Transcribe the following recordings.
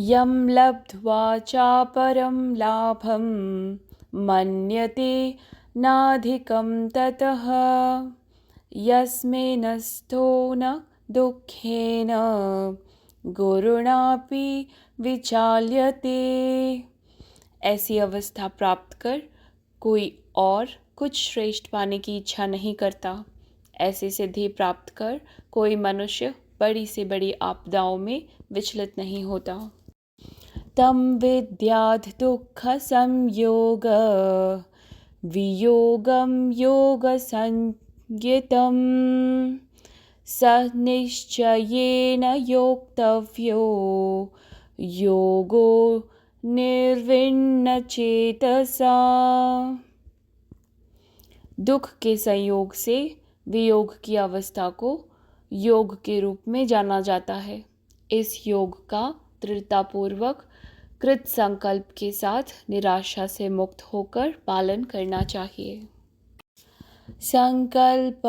यं लब्ध्वा चापरं लाभं मन्यते नाधिकं ततः यस्मिन्नस्थो न दुःखेन गुरुणापि विचाल्यते। ऐसी अवस्था प्राप्त कर कोई और कुछ श्रेष्ठ पाने की इच्छा नहीं करता। ऐसी सिद्धि प्राप्त कर कोई मनुष्य बड़ी से बड़ी आपदाओं में विचलित नहीं होता। तम विद्याद् दुःख संयोग वियोगम योग संज्ञितम स निश्चयेन योक्तव्यो योगो निर्विण्ण चेतसा। दुख के संयोग से वियोग की अवस्था को योग के रूप में जाना जाता है। इस योग का दृढ़तापूर्वक कृत संकल्प के साथ निराशा से मुक्त होकर पालन करना चाहिए। संकल्प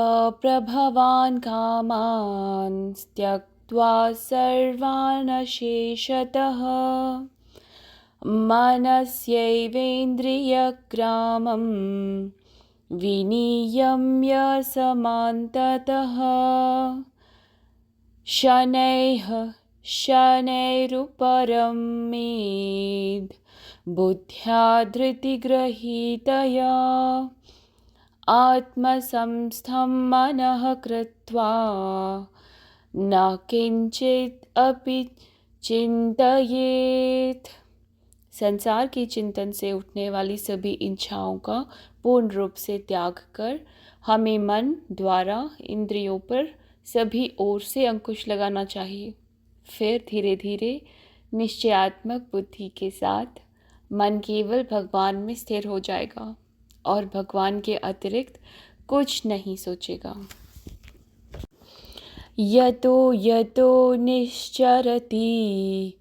प्रभवान कामान त्यक्त्वा सर्वान् शेषतः मनस्यैवेन्द्रियग्रामं विनियम्य समान्ततः शनैः शनैरुपरमेद् बुद्ध्या धृतिगृहीतया आत्मसंस्थं मनः कृत्वा न किंचित् अपि चिंतयेत्। संसार के चिंतन से उठने वाली सभी इच्छाओं का पूर्ण रूप से त्याग कर हमें मन द्वारा इंद्रियों पर सभी ओर से अंकुश लगाना चाहिए। फिर धीरे धीरे निश्चयात्मक बुद्धि के साथ मन केवल भगवान में स्थिर हो जाएगा और भगवान के अतिरिक्त कुछ नहीं सोचेगा। यतो यतो निश्चरति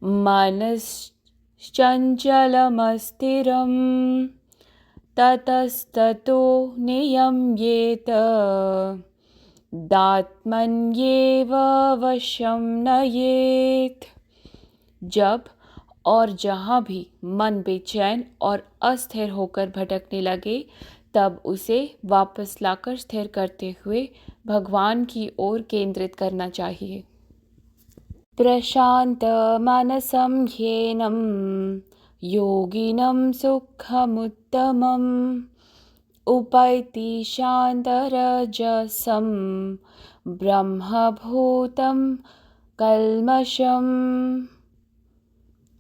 मनश्चञ्चलमस्थिरं ततस्ततो नियम्येत दात्मन्येव वशं नयेत्। जब और जहाँ भी मन बेचैन और अस्थिर होकर भटकने लगे तब उसे वापस लाकर स्थिर करते हुए भगवान की ओर केंद्रित करना चाहिए। प्रशांत मनसं ह्येनं योगिनं सुखमुत्तमम् उपैति शान्तरजसं ब्रह्मभूतं कल्मषम्।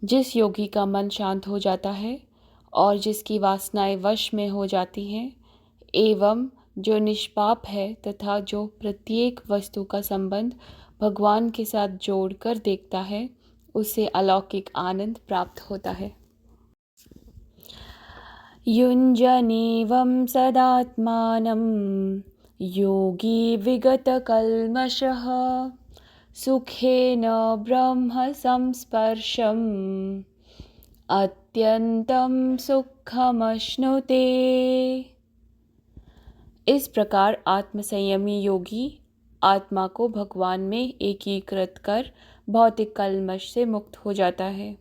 जिस योगी का मन शांत हो जाता है और जिसकी वासनाएं वश में हो जाती हैं एवं जो निष्पाप है तथा जो प्रत्येक वस्तु का संबंध भगवान के साथ जोड़कर देखता है उसे अलौकिक आनंद प्राप्त होता है। युञ्जनेवं सदात्मानं योगी विगतकल्मषः सुखेन ब्रह्म संस्पर्शम् अत्यंतं सुखमश्नुते। इस प्रकार आत्मसंयमी योगी आत्मा को भगवान में एकीकृत कर भौतिक कल्मश से मुक्त हो जाता है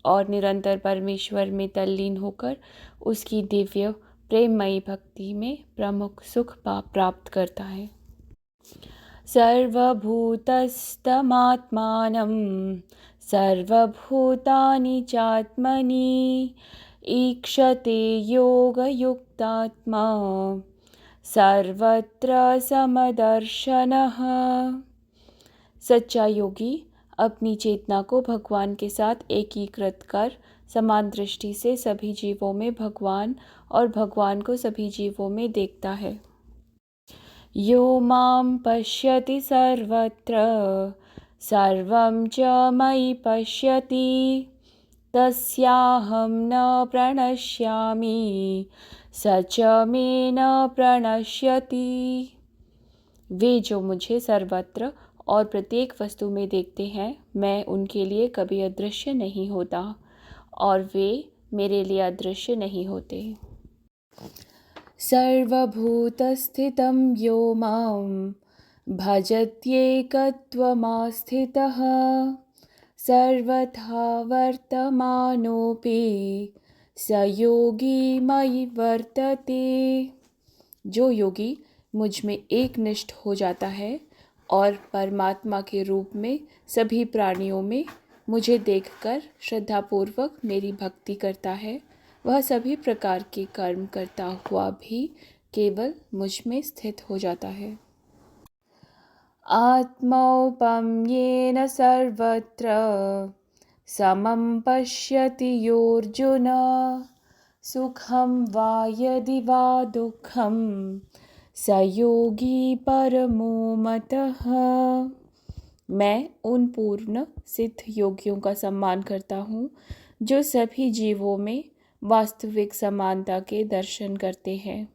और निरंतर परमेश्वर में तल्लीन होकर उसकी दिव्य प्रेममयी भक्ति में प्रमुख सुख प्राप्त करता है। सर्वभूतस्थमात्मानं सर्वभूतानि चात्मनि ईक्षते योगयुक्तात्मा सर्वत्र समदर्शनः। सच्चा योगी अपनी चेतना को भगवान के साथ एकीकृत कर समान दृष्टि से सभी जीवों में भगवान और भगवान को सभी जीवों में देखता है। यो मां पश्यति सर्वत्र सर्वं च मयि पश्यति तस्याहं न प्रणश्यामि स च मे न प्रणश्यति। वे जो मुझे सर्वत्र और प्रत्येक वस्तु में देखते हैं मैं उनके लिए कभी अदृश्य नहीं होता और वे मेरे लिए अदृश्य नहीं होते। सर्वभूतस्थितं यो मां भजत्येकत्वमास्थितः सर्वथा वर्तमानोऽपि स योगी मयि वर्तते। जो योगी मुझ में एक निष्ठ हो जाता है और परमात्मा के रूप में सभी प्राणियों में मुझे देखकर श्रद्धापूर्वक मेरी भक्ति करता है, वह सभी प्रकार के कर्म करता हुआ भी केवल मुझ में स्थित हो जाता है। आत्मौपम्येन सर्वत्र समं पश्यति योऽर्जुन, सुखं वा यदि वा दुःखं स योगी परमो मतः। मैं उन पूर्ण सिद्ध योगियों का सम्मान करता हूँ जो सभी जीवों में वास्तविक समानता के दर्शन करते हैं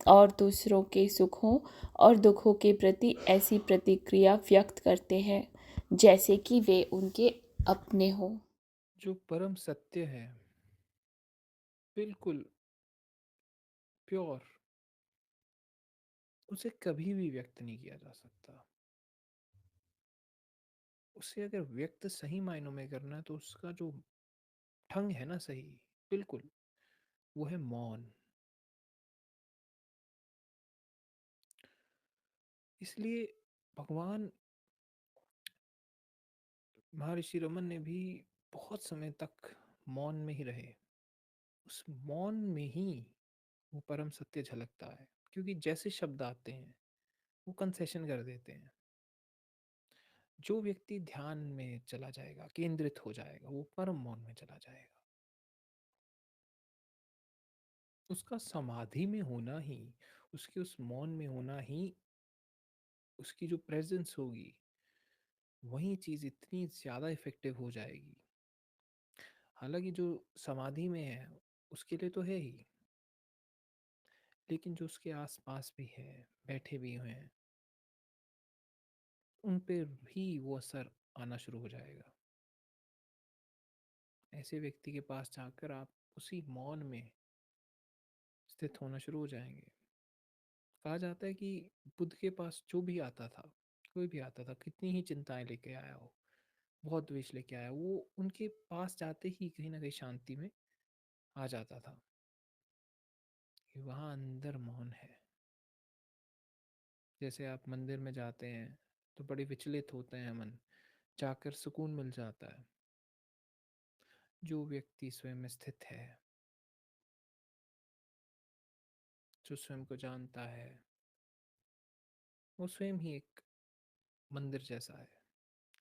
और दूसरों के सुखों और दुखों के प्रति ऐसी प्रतिक्रिया व्यक्त करते हैं जैसे कि वे उनके अपने हों। जो परम सत्य है, बिल्कुल प्योर, उसे कभी भी व्यक्त नहीं किया जा सकता। उसे अगर व्यक्त सही मायनों में करना है तो उसका जो ढंग है ना सही, बिल्कुल, वो है मौन। इसलिए भगवान महर्षि रमन ने भी बहुत समय तक मौन में ही रहे। उस मौन में ही वो परम सत्य झलकता है, क्योंकि जैसे शब्द आते हैं वो कंसेशन कर देते हैं। जो व्यक्ति ध्यान में चला जाएगा, केंद्रित हो जाएगा, वो परम मौन में चला जाएगा। उसका समाधि में होना ही, उसके उस मौन में होना ही, उसकी जो प्रेजेंस होगी, वही चीज इतनी ज्यादा इफेक्टिव हो जाएगी। हालांकि जो समाधि में है उसके लिए तो है ही, लेकिन जो उसके आसपास भी है, बैठे भी हैं, उन पे भी वो असर आना शुरू हो जाएगा। ऐसे व्यक्ति के पास जाकर आप उसी मौन में स्थित होना शुरू हो जाएंगे। कहा जाता है कि बुद्ध के पास जो भी आता था, कोई भी आता था, कितनी ही चिंताएं लेके आया हो, बहुत द्वेष लेके आया, वो उनके पास जाते ही कहीं ना कहीं शांति में आ जाता था कि वहां अंदर मौन है। जैसे आप मंदिर में जाते हैं तो बड़े विचलित होते हैं मन, जाकर सुकून मिल जाता है। जो व्यक्ति स्वयं में स्थित है, जो स्वयं को जानता है, वो स्वयं ही एक मंदिर जैसा है,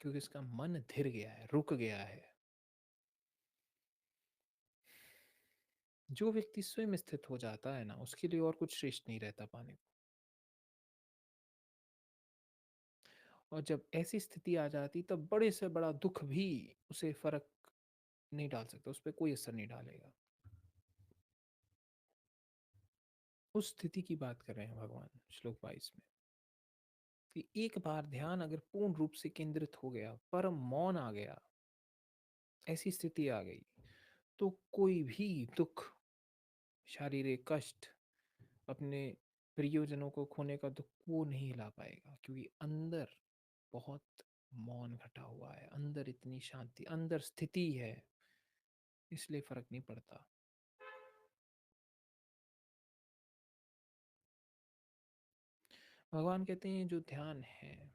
क्योंकि उसका मन थिर गया है, रुक गया है। जो व्यक्ति स्वयं स्थित हो जाता है ना, उसके लिए और कुछ श्रेष्ठ नहीं रहता पाने को। और जब ऐसी स्थिति आ जाती तब बड़े से बड़ा दुख भी उसे फर्क नहीं डाल सकता, उस पर कोई असर नहीं डालेगा। उस स्थिति की बात कर रहे हैं भगवान श्लोक 22 में, कि एक बार ध्यान अगर पूर्ण रूप से केंद्रित हो गया, परम मौन आ गया, ऐसी स्थिति आ गई, तो कोई भी दुख, शारीरिक कष्ट, अपने प्रियोजनों को खोने का दुख वो नहीं ला पाएगा, क्योंकि अंदर बहुत मौन घटा हुआ है, अंदर इतनी शांति, अंदर स्थिति है, इसलिए फर्क नहीं पड़ता। भगवान कहते हैं जो ध्यान है,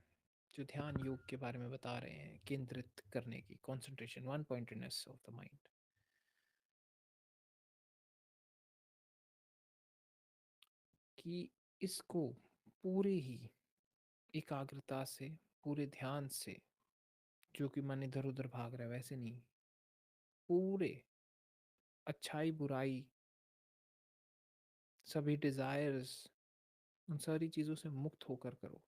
जो ध्यान योग के बारे में बता रहे हैं, केंद्रित करने की, concentration, one pointedness of the mind, कि इसको पूरे ही एकाग्रता से, पूरे ध्यान से, जो कि मन इधर उधर भाग रहा है वैसे नहीं, पूरे अच्छाई बुराई, सभी डिजायर्स, उन सारी चीजों से मुक्त होकर करो।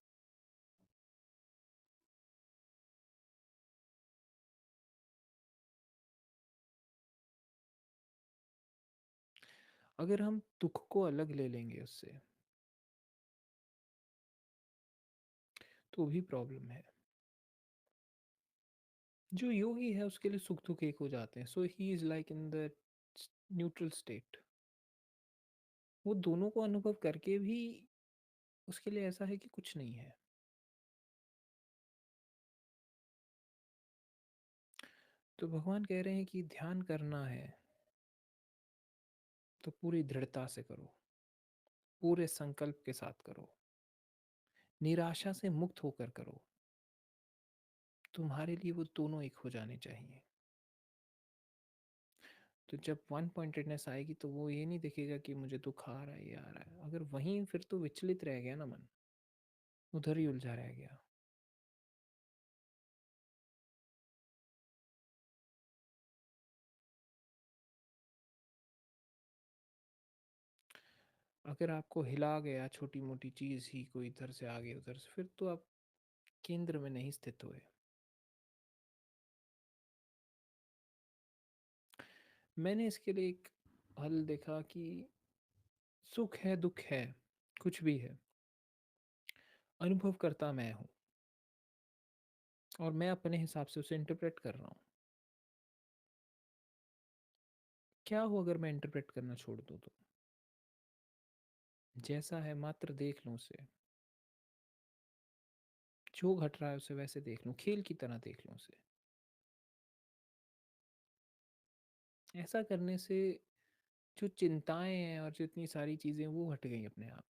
अगर हम दुख को अलग ले लेंगे उससे, तो भी प्रॉब्लम है। जो योगी है उसके लिए सुख दुख एक हो जाते हैं, so he is like in the neutral state. वो दोनों को अनुभव करके भी उसके लिए ऐसा है कि कुछ नहीं है। तो भगवान कह रहे हैं कि ध्यान करना है तो पूरी दृढ़ता से करो, पूरे संकल्प के साथ करो, निराशा से मुक्त होकर करो। तुम्हारे लिए वो दोनों एक हो जाने चाहिए। तो जब वन पॉइंटेडनेस आएगी तो वो ये नहीं देखेगा कि मुझे दुख आ रहा है, ये आ रहा है। अगर वहीं, फिर तो विचलित रह गया ना मन, उधर ही उलझा रह गया। अगर आपको हिला गया छोटी मोटी चीज ही, कोई इधर से आ गई उधर से, फिर तो आप केंद्र में नहीं स्थित हुए। मैंने इसके लिए एक हल देखा कि सुख है दुख है कुछ भी है, अनुभव करता मैं हूँ, और मैं अपने हिसाब से उसे इंटरप्रेट कर रहा हूँ। क्या हो अगर मैं इंटरप्रेट करना छोड़ दूँ तो? जैसा है मात्र देख लूँ उसे, जो घट रहा है उसे वैसे देख लूँ, खेल की तरह देख लूँ उसे। ऐसा करने से जो चिंताएं हैं और जितनी सारी चीजें, वो हट गई अपने आप,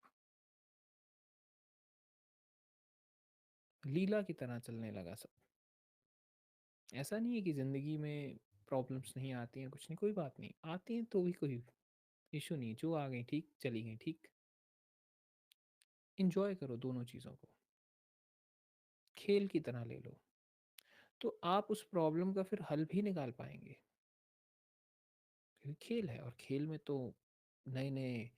लीला की तरह चलने लगा सब। ऐसा नहीं है कि जिंदगी में प्रॉब्लम्स नहीं आती हैं, कुछ नहीं, कोई बात नहीं, आती हैं तो भी कोई इशू नहीं, जो आ गई ठीक, चली गई ठीक। इंजॉय करो दोनों चीज़ों को, खेल की तरह ले लो, तो आप उस प्रॉब्लम का फिर हल भी निकाल पाएंगे। क्योंकि खेल है, और खेल में तो नए नए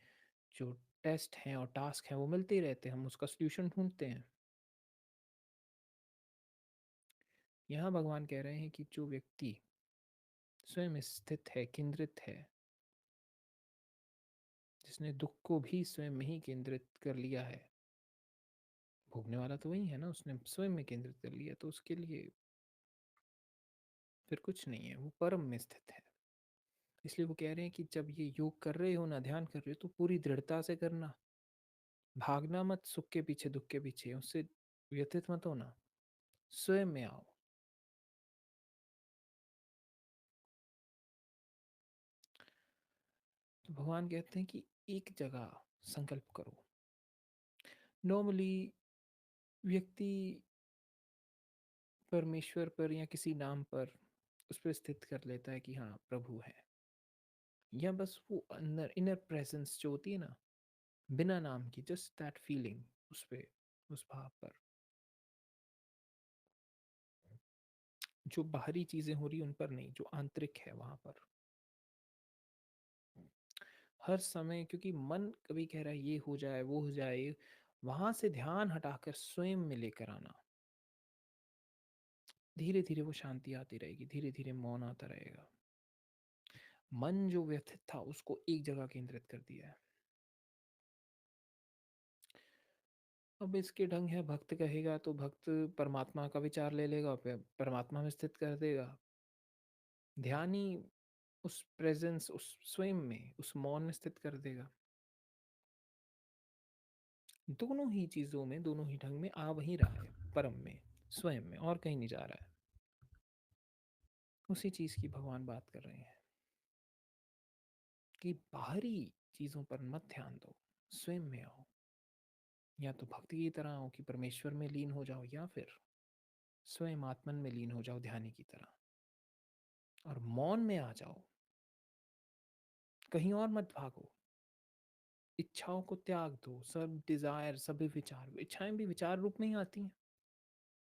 जो टेस्ट हैं और टास्क हैं वो मिलते ही रहते हैं, हम उसका सल्यूशन ढूंढते हैं। यहाँ भगवान कह रहे हैं कि जो व्यक्ति स्वयं स्थित है, केंद्रित है, जिसने दुख को भी स्वयं में ही केंद्रित कर लिया है, भोगने वाला तो वही है ना, उसने स्वयं में केंद्रित कर लिया, तो उसके लिए फिर कुछ नहीं है, वो परम में स्थित है। इसलिए वो कह रहे हैं कि जब ये योग कर रहे हो ना, ध्यान कर रहे हो, तो पूरी दृढ़ता से करना, भागना मत सुख के पीछे दुख के पीछे, उससे व्यथित मत होना, स्वयं में आओ। तो भगवान कहते हैं कि एक जगह संकल्प करो। नॉर्मली व्यक्ति परमेश्वर पर या किसी नाम पर उस पर स्थित कर लेता है कि हाँ प्रभु है, या बस वो अंदर इनर प्रेजेंस जो होती है ना, बिना नाम की, जस्ट दैट फीलिंग, उस पे, उस भाव पर, जो बाहरी चीजें हो रही उन पर नहीं, जो आंतरिक है वहां पर हर समय। क्योंकि मन कभी कह रहा है ये हो जाए वो हो जाए, वहां से ध्यान हटाकर स्वयं में लेकर आना, धीरे धीरे वो शांति आती रहेगी, धीरे धीरे मौन आता रहेगा। मन जो व्यथित था उसको एक जगह केंद्रित कर दिया है। अब इसके ढंग है, भक्त कहेगा तो भक्त परमात्मा का विचार ले लेगा, फिर परमात्मा में स्थित कर देगा। ध्यानी उस प्रेजेंस, उस स्वयं में, उस मौन में स्थित कर देगा। दोनों ही चीजों में, दोनों ही ढंग में आ वहीं रहा है, परम में, स्वयं में, और कहीं नहीं जा रहा है। उसी चीज की भगवान बात कर रहे हैं कि बाहरी चीजों पर मत ध्यान दो, स्वयं में आओ। या तो भक्ति की तरह आओ कि परमेश्वर में लीन हो जाओ, या फिर स्वयं आत्मन में लीन हो जाओ ध्यानी की तरह, और मौन में आ जाओ, कहीं और मत भागो। इच्छाओं को त्याग दो, सब डिजायर, सभी विचार, इच्छाएं भी विचार रूप में ही आती हैं,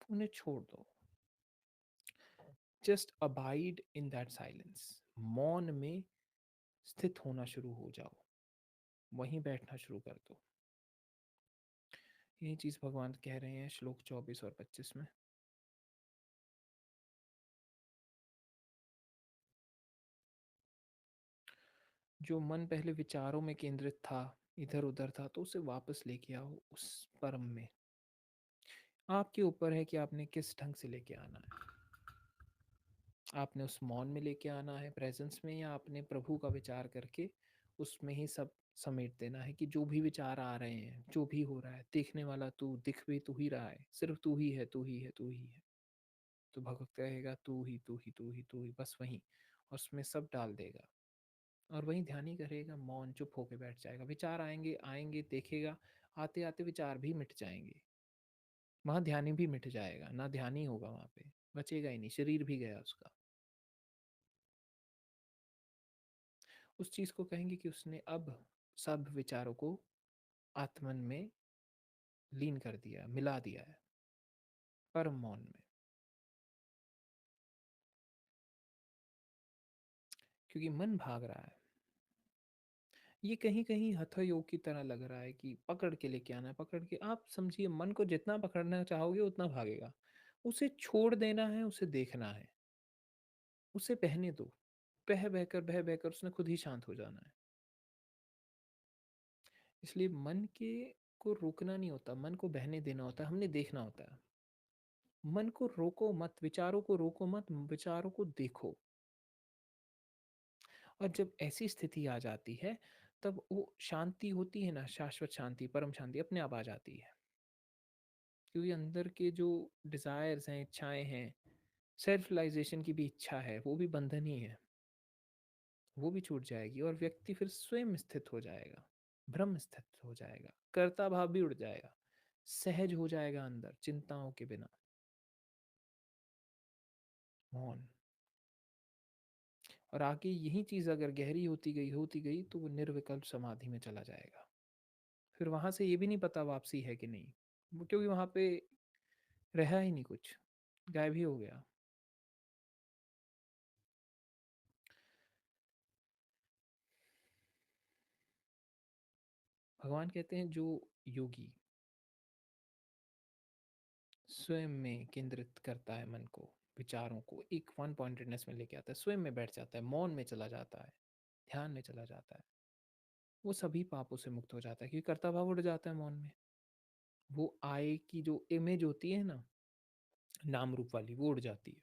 उन्हें छोड़ दो। Just abide in that silence, मौन में स्थित होना शुरू हो जाओ, वहीं बैठना शुरू कर दो। यही चीज भगवान कह रहे हैं श्लोक 24 और 25 में। जो मन पहले विचारों में केंद्रित था, इधर उधर था, तो उसे वापस लेके आओ उस परम में। आपके ऊपर है कि आपने किस ढंग से लेके आना है। आपने उस मौन में लेके आना है, प्रेजेंस में, या आपने प्रभु का विचार करके उसमें ही सब समेट देना है कि जो भी विचार आ रहे हैं, जो भी हो रहा है, देखने वाला तू, दिख भी तू ही रहा है, सिर्फ तू ही है, तू ही है, तू ही है। तो भगवत कहेगा तू ही तू ही तू ही तू ही, बस वहीं, और उसमें सब डाल देगा। और वहीं ध्यान ही करेगा, मौन, चुप होके बैठ जाएगा। विचार आएंगे आएंगे, देखेगा, आते आते विचार भी मिट जाएंगे, वहां ध्यानी भी मिट जाएगा, ना ध्यानी होगा वहां पे, बचेगा ही नहीं, शरीर भी गया उसका। उस चीज को कहेंगे कि उसने अब सब विचारों को आत्मन में लीन कर दिया, मिला दिया है, परम मौन में। क्योंकि मन भाग रहा है, ये कहीं कहीं हठ योग की तरह लग रहा है कि पकड़ के लेके आना है, पकड़ के, आप समझिए मन को जितना पकड़ना चाहोगे उतना भागेगा। उसे छोड़ देना है, उसे देखना है, उसे बहने दो, बह बहकर उसने खुद ही शांत हो जाना है। इसलिए मन के को रोकना नहीं होता, मन को बहने देना होता है, हमने देखना होता है। मन को रोको मत, विचारों को रोको मत, विचारों को देखो। और जब ऐसी स्थिति आ जाती है, तब वो शांति होती है ना, शाश्वत शांति, परम शांति अपने आप आ जाती है। क्योंकि अंदर के जो डिजायर्स हैं, इच्छाएं हैं, सेल्फ रिलाइजेशन की भी इच्छा है, वो भी बंधन ही है, वो भी छूट जाएगी, और व्यक्ति फिर स्वयं स्थित हो जाएगा, ब्रह्म स्थित हो जाएगा, कर्ता भाव भी उड़ जाएगा, सहज हो जाएगा अंदर, चिंताओं के बिना, मौन। और आगे यही चीज अगर गहरी होती गई तो वो निर्विकल्प समाधि में चला जाएगा। फिर वहां से ये भी नहीं पता वापसी है कि नहीं, क्योंकि वहां पे रहा ही नहीं कुछ, गायब ही हो गया। भगवान कहते हैं जो योगी स्वयं में केंद्रित करता है मन को, विचारों को एक वन पॉइंटेडनेस में लेके आता है, स्वयं में बैठ जाता है, मौन में चला जाता है, ध्यान में चला जाता है, वो सभी पापों से मुक्त हो जाता है, क्योंकि कर्ता भाव उड़ जाता है मौन में। वो आय की जो इमेज होती है ना, नाम रूप वाली, वो उड़ जाती है।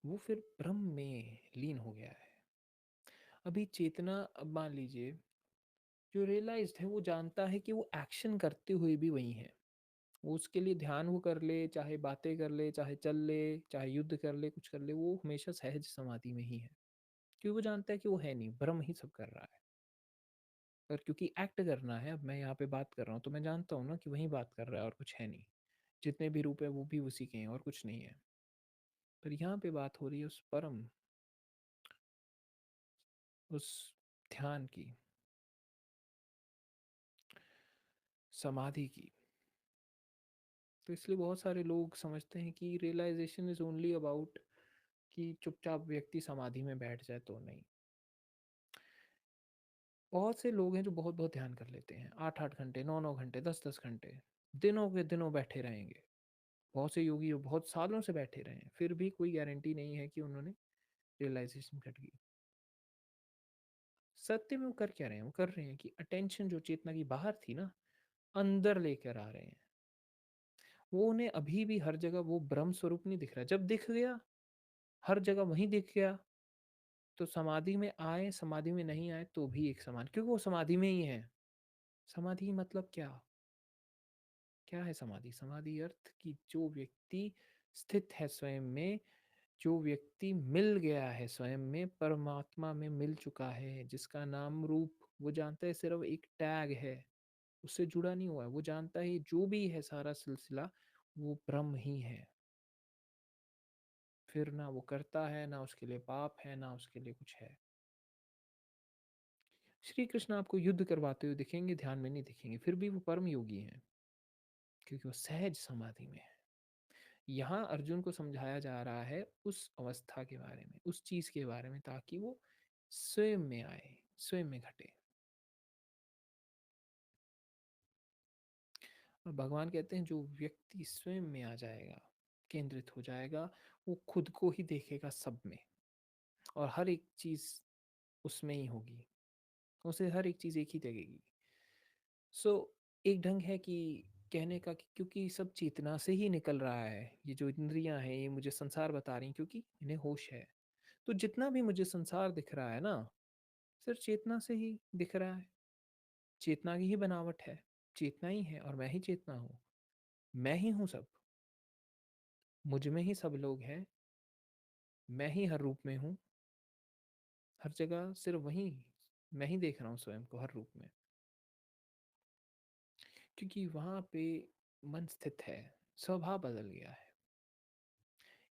वो फिर ब्रह्म में लीन हो गया है। अभी चेतना, अब मान लीजिए, जो रियलाइज्ड है वो जानता है कि वो एक्शन करते हुए भी वही है। वो उसके लिए ध्यान वो कर ले, चाहे बातें कर ले, चाहे चल ले, चाहे युद्ध कर ले, कुछ कर ले, वो हमेशा सहज समाधि में ही है। क्योंकि वो जानता है कि वो है नहीं, ब्रह्म ही सब कर रहा है। पर क्योंकि एक्ट करना है, अब मैं यहाँ पे बात कर रहा हूँ तो मैं जानता हूँ ना कि वही बात कर रहा है और कुछ है नहीं। जितने भी रूप है वो भी उसी के हैं और कुछ नहीं है। पर यहाँ पे बात हो रही है उस परम, उस ध्यान की, समाधि की। तो इसलिए बहुत सारे लोग समझते हैं कि रियलाइजेशन इज ओनली अबाउट कि चुपचाप व्यक्ति समाधि में बैठ जाए, तो नहीं। बहुत से लोग हैं जो बहुत बहुत ध्यान कर लेते हैं, 8 8 घंटे, 9 9 घंटे, 10 10 घंटे, दिनों के दिनों बैठे रहेंगे। बहुत से योगी बहुत सालों से बैठे रहे हैं, फिर भी कोई गारंटी नहीं है कि उन्होंने रियलाइजेशन घट गई। सत्य में वो कर क्या रहे हैं, वो कर रहे हैं कि अटेंशन जो चेतना की बाहर थी ना, अंदर लेकर आ रहे हैं। वो उन्हें अभी भी हर जगह वो ब्रह्म स्वरूप नहीं दिख रहा, जब दिख गया, हर जगह वहीं दिख गया, तो समाधि में आए, समाधि में नहीं आए तो भी एक समान, क्योंकि वो समाधि में ही है। समाधि मतलब क्या, क्या है समाधि? समाधि अर्थ कि जो व्यक्ति स्थित है स्वयं में, जो व्यक्ति मिल गया है स्वयं में, परमात्मा में मिल चुका है, जिसका नाम रूप वो जानता है सिर्फ एक टैग है, उससे जुड़ा नहीं हुआ है, वो जानता है जो भी है सारा सिलसिला वो ब्रह्म ही है। फिर ना वो करता है, ना उसके लिए पाप है, ना उसके लिए कुछ है। श्री कृष्ण आपको युद्ध करवाते हुए दिखेंगे, ध्यान में नहीं दिखेंगे, फिर भी वो परम योगी हैं, क्योंकि वो सहज समाधि में है। यहाँ अर्जुन को समझाया जा रहा है उस अवस्था के बारे में, उस चीज के बारे में, ताकि वो स्वयं में आए, स्वयं में घटे। और भगवान कहते हैं जो व्यक्ति स्वयं में आ जाएगा, केंद्रित हो जाएगा, वो खुद को ही देखेगा सब में, और हर एक चीज उसमें ही होगी, उसे हर एक चीज एक ही लगेगी। सो एक ढंग है कि कहने का कि क्योंकि सब चेतना से ही निकल रहा है, ये जो इंद्रियां हैं ये मुझे संसार बता रही हैं, क्योंकि इन्हें होश है। तो जितना भी मुझे संसार दिख रहा है ना, सिर्फ चेतना से ही दिख रहा है, चेतना की ही बनावट है, चेतना ही है और मैं ही चेतना हूँ। मैं ही हूँ सब, मुझ में ही सब लोग हैं, मैं ही हर रूप में हूँ, हर जगह सिर्फ वही मैं ही देख रहा हूँ स्वयं को हर रूप में, क्योंकि वहां पे मन स्थित है, स्वभाव बदल गया है।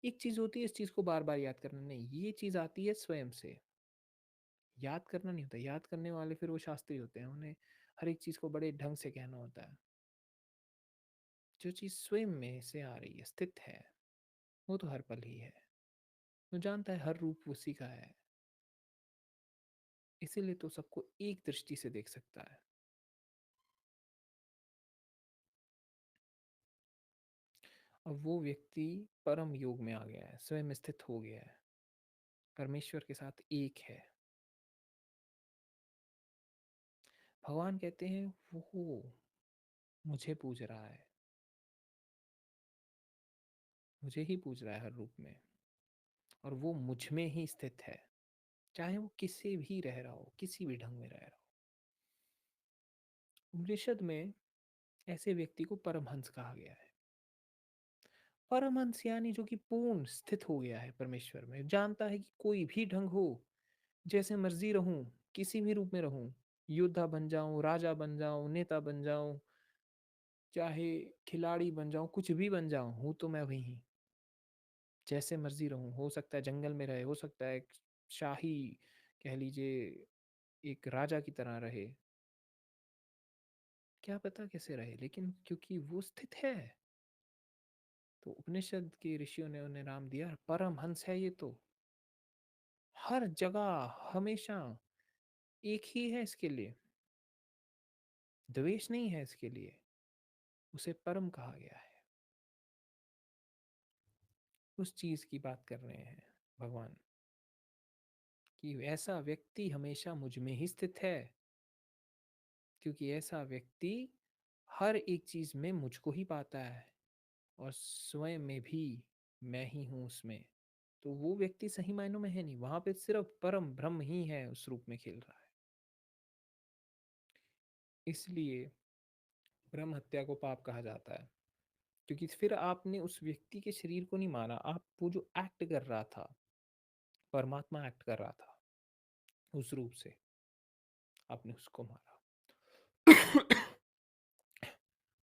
एक चीज होती है इस चीज को बार बार याद करना, नहीं, ये चीज आती है स्वयं से, याद करना नहीं होता। याद करने वाले फिर वो शास्त्री होते हैं, उन्हें हर एक चीज को बड़े ढंग से कहना होता है। जो चीज स्वयं में से आ रही है, स्थित है, वो तो हर पल ही है, वो जानता है हर रूप उसी का है, इसीलिए तो सबको एक दृष्टि से देख सकता है। अब वो व्यक्ति परम योग में आ गया है, स्वयं स्थित हो गया है, परमेश्वर के साथ एक है। भगवान कहते हैं वो मुझे पूज रहा है, मुझे ही पूज रहा है हर रूप में, और वो मुझ में ही स्थित है, चाहे वो किसी भी रह रहा हो, किसी भी ढंग में रह रहा हो। उपनिषद में ऐसे व्यक्ति को परमहंस कहा गया है। परमहंस यानी जो कि पूर्ण स्थित हो गया है परमेश्वर में, जानता है कि कोई भी ढंग हो, जैसे मर्जी रहूं, किसी भी रूप में रहूं, योद्धा बन जाऊं, राजा बन जाऊं, नेता बन जाऊं, चाहे खिलाड़ी बन जाऊं, कुछ भी बन जाऊं, हूं तो मैं वही, जैसे मर्जी रहूं। हो सकता है जंगल में रहे, हो सकता है एक शाही, कह लीजिए एक राजा की तरह रहे, क्या पता कैसे रहे, लेकिन क्योंकि वो स्थित है, तो उपनिषद के ऋषियों ने उन्हें नाम दिया परमहंस है। ये तो हर जगह हमेशा एक ही है, इसके लिए द्वेष नहीं है, इसके लिए उसे परम कहा गया है। उस चीज की बात कर रहे हैं भगवान, कि ऐसा व्यक्ति हमेशा मुझ में ही स्थित है, क्योंकि ऐसा व्यक्ति हर एक चीज में मुझको ही पाता है, और स्वयं में भी मैं ही हूं उसमें। तो वो व्यक्ति सही मायनों में है नहीं, वहां पे सिर्फ परम ब्रह्म ही है, उस रूप में खेल रहा है। इसलिए ब्रह्म हत्या को पाप कहा जाता है, क्योंकि फिर आपने उस व्यक्ति के शरीर को नहीं मारा, आप वो जो एक्ट कर रहा था, परमात्मा एक्ट कर रहा था उस रूप से, आपने उसको मारा।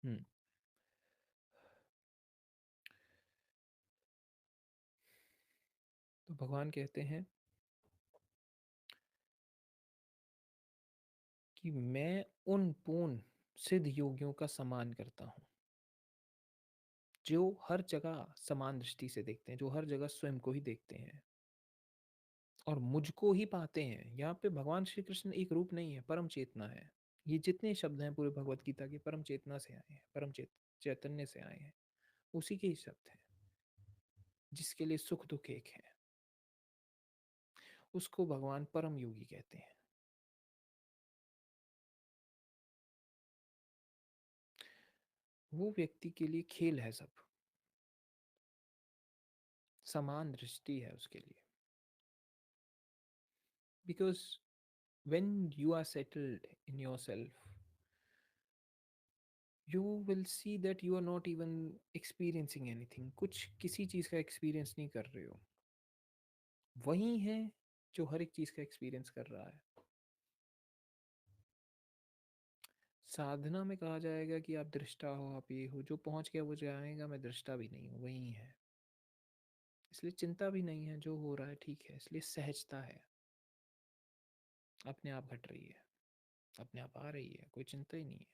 हम्म। तो भगवान कहते हैं कि मैं उन पूर्ण सिद्ध योगियों का सम्मान करता हूँ, जो हर जगह समान दृष्टि से देखते हैं, जो हर जगह स्वयं को ही देखते हैं और मुझको ही पाते हैं। यहाँ पे भगवान श्री कृष्ण एक रूप नहीं है, परम चेतना है। ये जितने शब्द हैं पूरे भगवत गीता के, परम चेतना से आए हैं, चैतन्य से आए हैं, उसी के ही शब्द हैं, जिसके लिए सुख दुख एक है, उसको भगवान परम योगी कहते हैं। वो व्यक्ति के लिए खेल है सब, समान दृष्टि है उसके लिए, because when you are settled in yourself, you will see that you are not even experiencing anything, कुछ किसी चीज का एक्सपीरियंस नहीं कर रहे हो, वही है जो हर एक चीज का एक्सपीरियंस कर रहा है। साधना में कहा जाएगा कि आप दृष्टा हो, आप ये हो, जो पहुंच गया वो जाएगा मैं दृष्टा भी नहीं हूँ, वही है। इसलिए चिंता भी नहीं है, जो हो रहा है ठीक है, इसलिए सहजता है, अपने आप घट रही है, अपने आप आ रही है, कोई चिंता ही नहीं है।